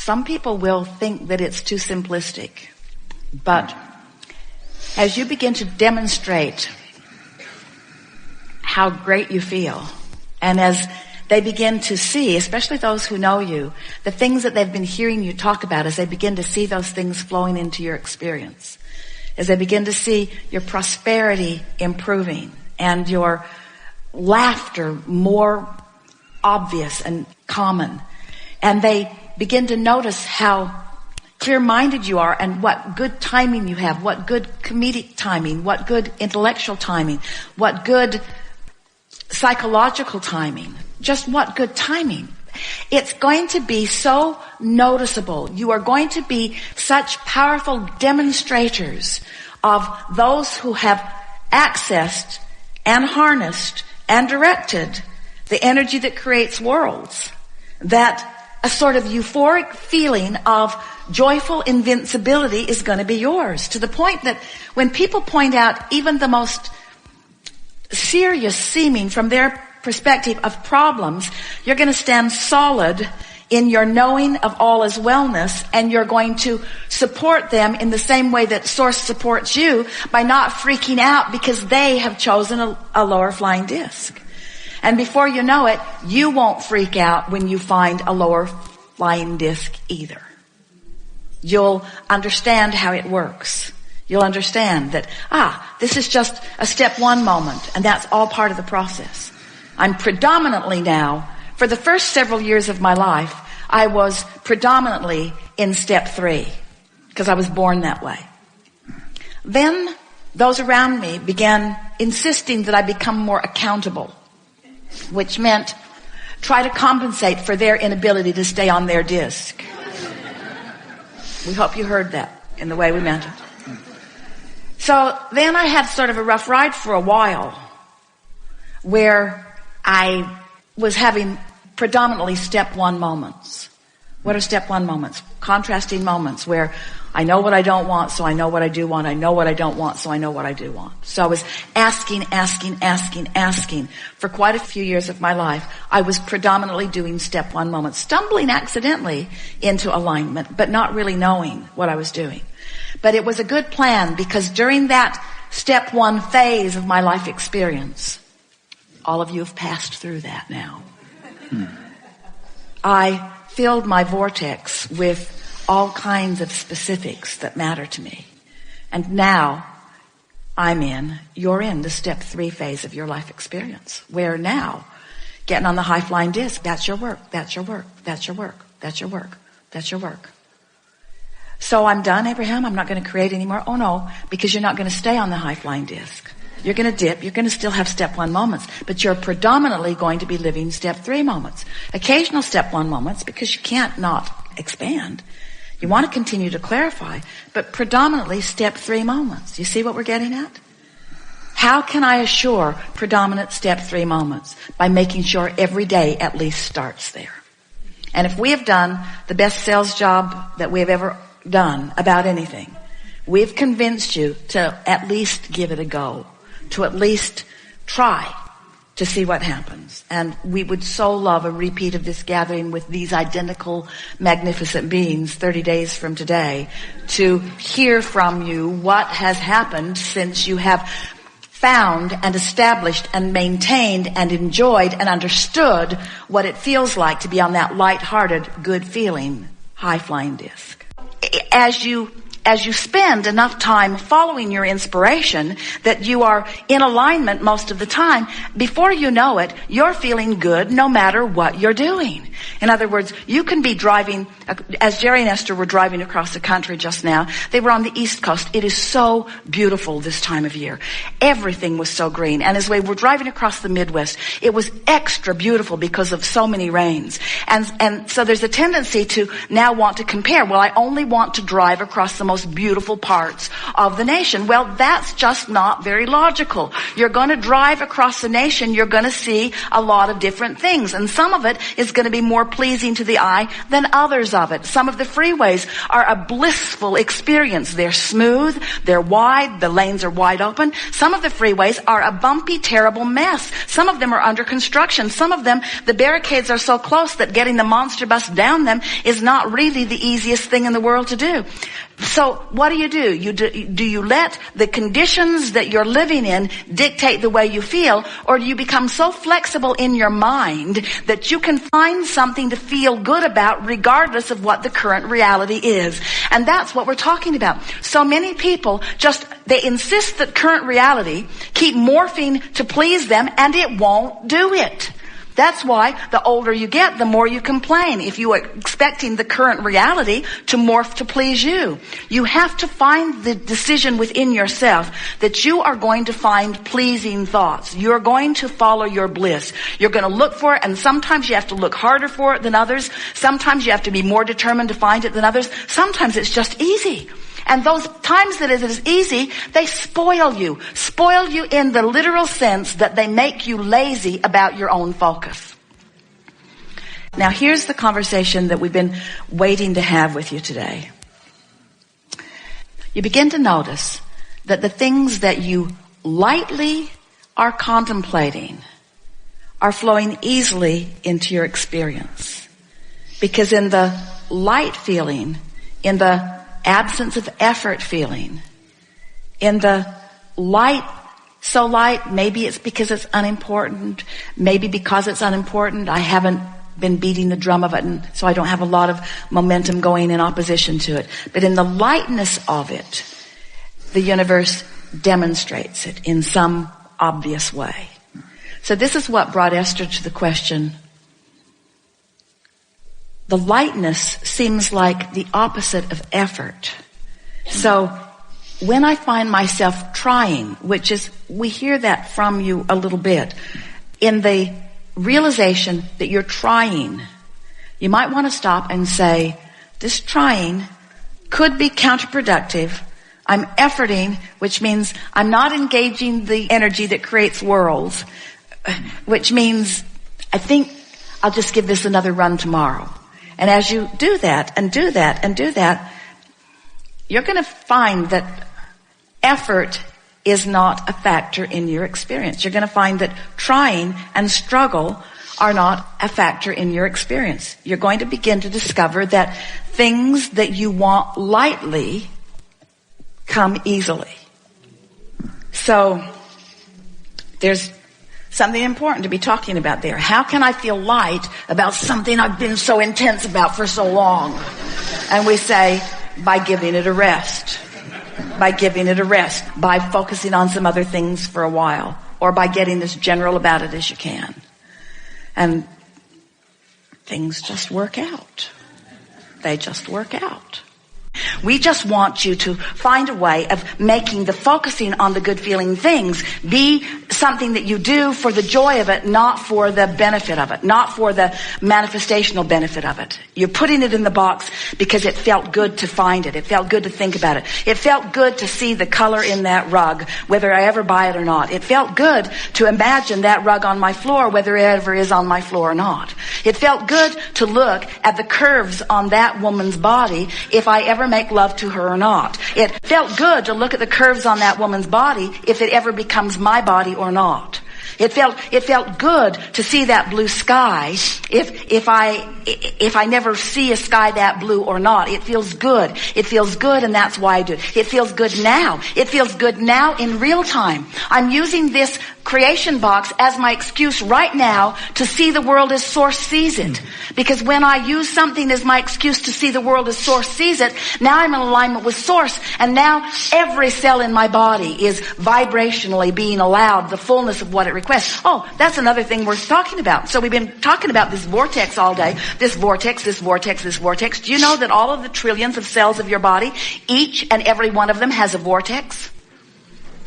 some people will think that it's too simplistic. But as you begin to demonstrate how great you feel, and as they begin to see, especially those who know you, the things that they've been hearing you talk about, as they begin to see those things flowing into your experience, as they begin to see your prosperity improving and your laughter more obvious and common, and they begin to notice how clear-minded you are and what good timing you have, what good comedic timing, what good intellectual timing, what good psychological timing, just what good timing. It's going to be so noticeable. You are going to be such powerful demonstrators of those who have accessed and harnessed and directed the energy that creates worlds, that a sort of euphoric feeling of joyful invincibility is going to be yours, to the point that when people point out even the most serious seeming from their perspective of problems, you're going to stand solid in your knowing of all is wellness, and you're going to support them in the same way that Source supports you, by not freaking out because they have chosen a lower flying disc. And before you know it, you won't freak out when you find a lower flying disc either. You'll understand how it works. You'll understand that, this is just a step one moment, and that's all part of the process. I'm predominantly now, for the first several years of my life, I was predominantly in step 3, because I was born that way. Then those around me began insisting that I become more accountable, which meant try to compensate for their inability to stay on their disc. We hope you heard that in the way we meant it. So then I had sort of a rough ride for a while, where I was having predominantly step 1 moments. What are step 1 moments? Contrasting moments where I know what I don't want, so I know what I do want. I know what I don't want, so I know what I do want. So I was asking for quite a few years of my life. I was predominantly doing step 1 moments, stumbling accidentally into alignment, but not really knowing what I was doing. But it was a good plan, because during that step 1 phase of my life experience, all of you have passed through that now. I filled my vortex with all kinds of specifics that matter to me. And now you're in the step 3 phase of your life experience, where now getting on the high flying disc, that's your work, that's your work, that's your work, that's your work, that's your work. So I'm done, Abraham? I'm not going to create anymore? Oh no, because you're not going to stay on the high flying disc. You're going to dip. You're going to still have step 1 moments, but you're predominantly going to be living step 3 moments. Occasional step 1 moments, because you can't not expand. You want to continue to clarify, but predominantly step 3 moments. You see what we're getting at? How can I assure predominant step 3 moments? By making sure every day at least starts there. And if we have done the best sales job that we have ever done about anything, we've convinced you to at least give it a go, to at least try to see what happens. And we would so love a repeat of this gathering with these identical magnificent beings 30 days from today, to hear from you what has happened since you have found and established and maintained and enjoyed and understood what it feels like to be on that light-hearted, good-feeling, high-flying disc. As you spend enough time following your inspiration that you are in alignment most of the time, before you know it, you're feeling good no matter what you're doing. In other words, you can be driving, as Jerry and Esther were driving across the country just now. They were on the East Coast. It is so beautiful this time of year. Everything was so green. And as we were driving across the Midwest, it was extra beautiful because of so many rains. And so there's a tendency to now want to compare. Well, I only want to drive across the most most beautiful parts of the nation. Well, that's just not very logical. You're going to drive across the nation, you're going to see a lot of different things, and some of it is going to be more pleasing to the eye than others of it. Some of the freeways are a blissful experience. They're smooth, they're wide, the lanes are wide open. Some of the freeways are a bumpy, terrible mess. Some of them are under construction. Some of them, the barricades are so close that getting the monster bus down them is not really the easiest thing in the world to do. So what do? Do you let the conditions that you're living in dictate the way you feel, or do you become so flexible in your mind that you can find something to feel good about regardless of what the current reality is? And that's what we're talking about. So many people they insist that current reality keep morphing to please them, and it won't do it. That's why the older you get, the more you complain. If you are expecting the current reality to morph to please you, you have to find the decision within yourself that you are going to find pleasing thoughts. You're going to follow your bliss. You're going to look for it, and sometimes you have to look harder for it than others. Sometimes you have to be more determined to find it than others. Sometimes it's just easy. And those times that it is easy, they spoil you. Spoil you in the literal sense that they make you lazy about your own focus. Now here's the conversation that we've been waiting to have with you today. You begin to notice that the things that you lightly are contemplating are flowing easily into your experience. Because in the light feeling, in the absence of effort feeling, in the light, so light, maybe it's because it's unimportant, maybe because it's unimportant, I haven't been beating the drum of it, and so I don't have a lot of momentum going in opposition to it. But in the lightness of it, the universe demonstrates it in some obvious way. So this is what brought Esther to the question. The lightness seems like the opposite of effort. So when I find myself trying, which is, we hear that from you a little bit, in the realization that you're trying, you might want to stop and say, this trying could be counterproductive. I'm efforting, which means I'm not engaging the energy that creates worlds, which means I think I'll just give this another run tomorrow. And as you do that and do that and do that, you're going to find that effort is not a factor in your experience. You're going to find that trying and struggle are not a factor in your experience. You're going to begin to discover that things that you want lightly come easily. So there's something important to be talking about there. How can I feel light about something I've been so intense about for so long? And we say, by giving it a rest. By giving it a rest. By focusing on some other things for a while. Or by getting as general about it as you can. And things just work out. They just work out. We just want you to find a way of making the focusing on the good feeling things be something that you do for the joy of it, not for the benefit of it, not for the manifestational benefit of it. You're putting it in the box because it felt good to find it. It felt good to think about it. It felt good to see the color in that rug, whether I ever buy it or not. It felt good to imagine that rug on my floor, whether it ever is on my floor or not. It felt good to look at the curves on that woman's body if I ever make love to her or not. It felt good to look at the curves on that woman's body if it ever becomes my body or not. It felt good to see that blue sky if I never see a sky that blue or not. It feels good. It feels good, and that's why I do it. It feels good now. It feels good now in real time. I'm using this creation box as my excuse right now to see the world as Source sees it. Because when I use something as my excuse to see the world as Source sees it, now I'm in alignment with Source, and now every cell in my body is vibrationally being allowed the fullness of what it requests. Oh, that's another thing we're talking about. So we've been talking about this vortex all day. This vortex, this vortex, this vortex. Do you know that all of the trillions of cells of your body, each and every one of them has a vortex?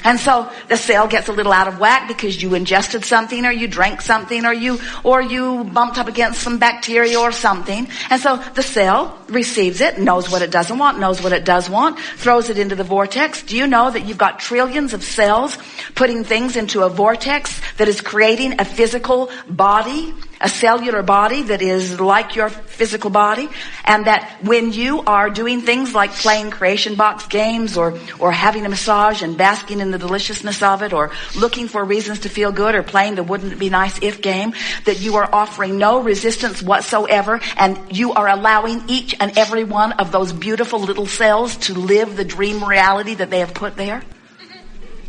And so the cell gets a little out of whack because you ingested something, or you drank something, or you bumped up against some bacteria or something. And so the cell receives it, knows what it doesn't want, knows what it does want, throws it into the vortex. Do you know that you've got trillions of cells putting things into a vortex that is creating a physical body, a cellular body that is like your physical body? And that when you are doing things like playing creation box games, or having a massage and basking in the deliciousness of it, or looking for reasons to feel good, or playing the wouldn't it be nice if game, that you are offering no resistance whatsoever, and you are allowing each and every one of those beautiful little cells to live the dream reality that they have put there?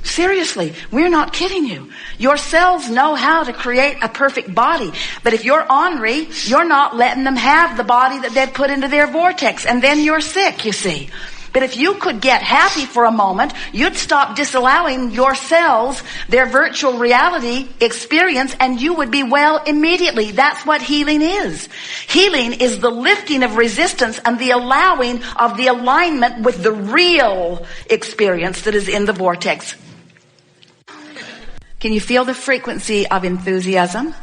Seriously, we're not kidding you. Your cells know how to create a perfect body. But if you're ornery, you're not letting them have the body that they've put into their vortex. And then you're sick, you see. But if you could get happy for a moment, you'd stop disallowing your cells their virtual reality experience, and you would be well immediately. That's what healing is. Healing is the lifting of resistance and the allowing of the alignment with the real experience that is in the vortex. Can you feel the frequency of enthusiasm?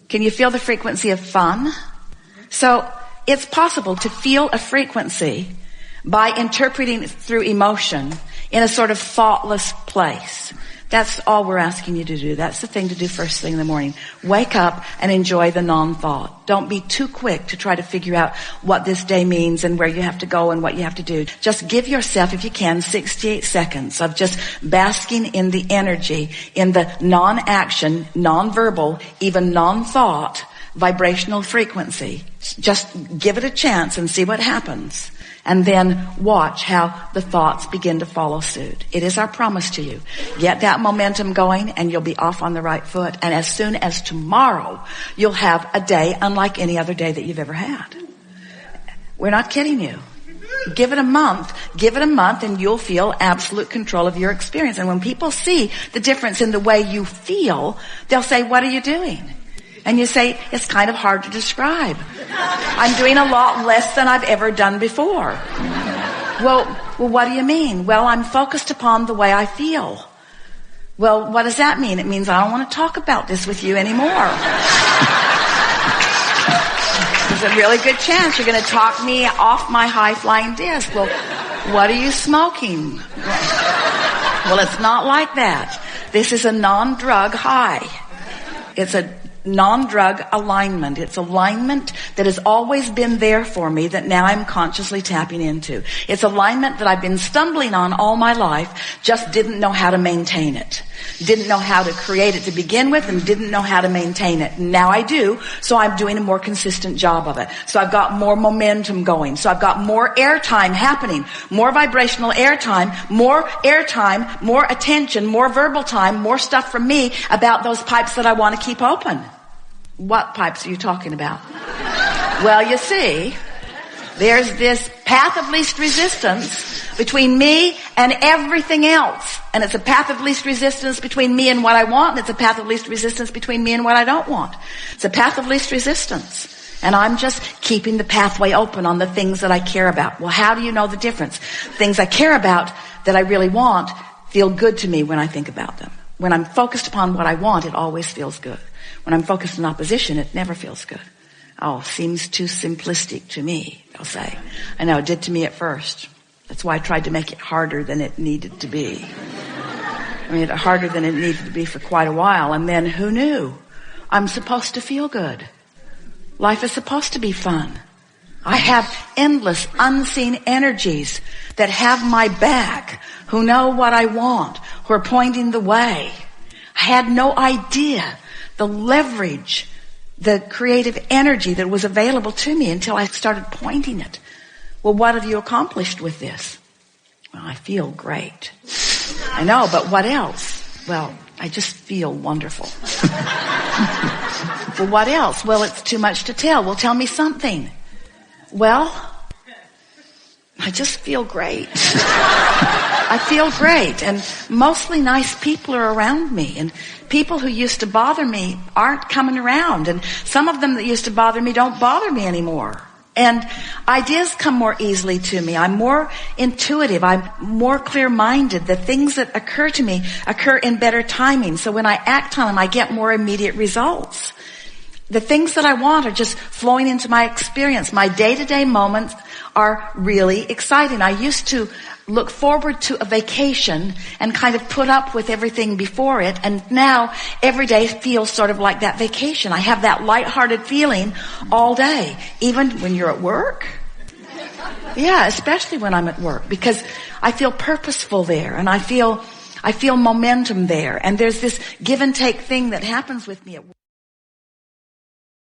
Can you feel the frequency of fun? So it's possible to feel a frequency by interpreting it through emotion in a sort of thoughtless place. That's all we're asking you to do. That's the thing to do first thing in the morning. Wake up and enjoy the non-thought. Don't be too quick to try to figure out what this day means and where you have to go and what you have to do. Just give yourself, if you can, 68 seconds of just basking in the energy, in the non-action, non-verbal, even non-thought vibrational frequency. Just give it a chance and see what happens. And then watch how the thoughts begin to follow suit. It is our promise to you. Get that momentum going and you'll be off on the right foot. And as soon as tomorrow, you'll have a day unlike any other day that you've ever had. We're not kidding you. Give it a month and you'll feel absolute control of your experience. And when people see the difference in the way you feel, they'll say, "What are you doing?" And you say, "It's kind of hard to describe. I'm doing a lot less than I've ever done before." Well, what do you mean? "Well, I'm focused upon the way I feel." Well, what does that mean? It means I don't want to talk about this with you anymore. There's a really good chance you're going to talk me off my high-flying disc. Well, what are you smoking? Well, it's not like that. This is a non-drug high. It's a non-drug alignment. It's alignment that has always been there for me that now I'm consciously tapping into. It's alignment that I've been stumbling on all my life, just didn't know how to maintain it. Didn't know how to create it to begin with and didn't know how to maintain it. Now I do, so I'm doing a more consistent job of it. So I've got more momentum going. So I've got more airtime happening, more vibrational airtime, more attention, more verbal time, more stuff from me about those pipes that I want to keep open. What pipes are you talking about? Well, you see, there's this path of least resistance between me and everything else. And it's a path of least resistance between me and what I want, and it's a path of least resistance between me and what I don't want. It's a path of least resistance. And I'm just keeping the pathway open on the things that I care about. Well, how do you know the difference? Things I care about that I really want feel good to me when I think about them. When I'm focused upon what I want, it always feels good. When I'm focused on opposition, it never feels good. "Oh, seems too simplistic to me," they'll say. I know, it did to me at first. That's why I tried to make it harder than it needed to be. I made it harder than it needed to be for quite a while. And then who knew? I'm supposed to feel good. Life is supposed to be fun. I have endless unseen energies that have my back, who know what I want, who are pointing the way. I had no idea the leverage, the creative energy that was available to me until I started pointing it. Well, what have you accomplished with this? Well, I feel great. I know, but what else? Well, I just feel wonderful. Well, what else? Well, it's too much to tell. Well, tell me something. Well, I just feel great. I feel great. And mostly nice people are around me. And people who used to bother me aren't coming around. And some of them that used to bother me don't bother me anymore. And ideas come more easily to me. I'm more intuitive. I'm more clear-minded. The things that occur to me occur in better timing. So when I act on them, I get more immediate results. The things that I want are just flowing into my experience. My day-to-day moments are really exciting. I used to look forward to a vacation and kind of put up with everything before it. And now every day feels sort of like that vacation. I have that lighthearted feeling all day, even when you're at work. Yeah, especially when I'm at work, because I feel purposeful there and I feel momentum there. And there's this give and take thing that happens with me at work.